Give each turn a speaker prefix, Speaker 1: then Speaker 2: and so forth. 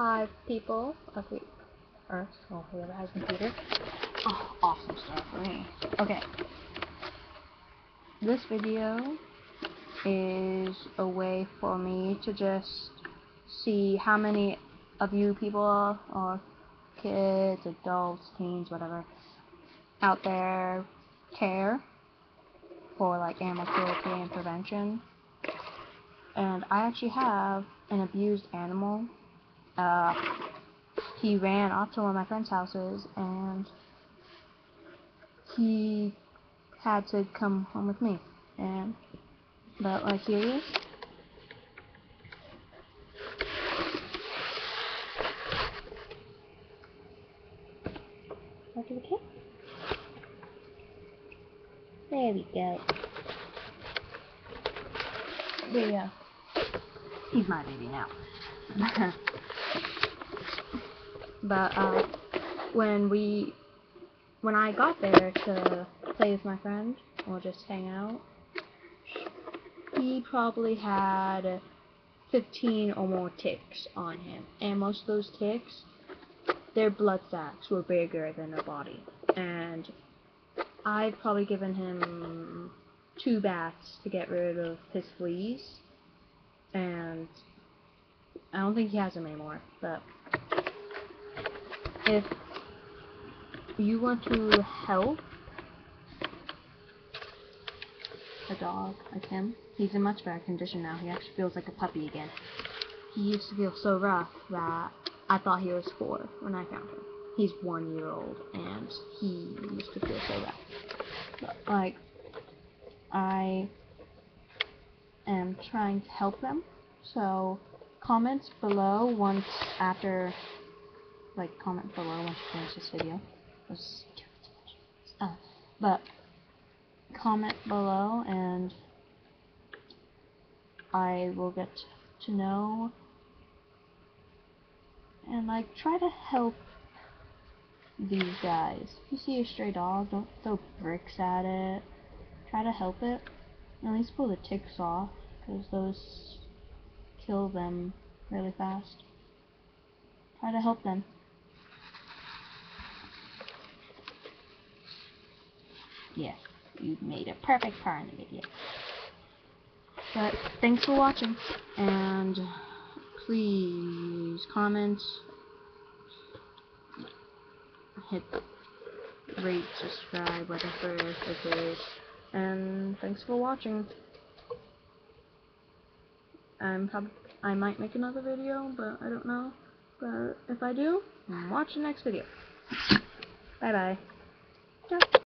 Speaker 1: Hi, people. Okay. Or, oh, whoever has a computer. Oh, awesome stuff for me. Okay. This video is a way for me to just see how many of you people, or kids, adults, teens, whatever, out there care for like animal cruelty and prevention. And I actually have an abused animal. He ran off to one of my friend's houses and he had to come home with me. But like, here he is. After the kid. There we go. There we go. He's my baby now. But when I got there to play with my friend or just hang out, he probably had 15 or more ticks on him, and most of those ticks, their blood sacs were bigger than their body, and I'd probably given him 2 baths to get rid of his fleas, and I don't think he has them anymore. But if you want to help a dog like him, he's in much better condition now. He actually feels like a puppy again. He used to feel so rough that I thought he was 4 when I found him. He's 1 year old, and he used to feel so rough. But, like, I am trying to help them, so comment below once you finish this video. But comment below and I will get to know and like try to help these guys. If you see a stray dog, don't throw bricks at it. Try to help it. At least pull the ticks off, because those kill them really fast. Try to help them. Yes, you made a perfect purr in the video. But thanks for watching, and please comment, hit rate, subscribe, whatever it is, and thanks for watching. I might make another video, but I don't know. But if I do, watch the next video. Bye bye.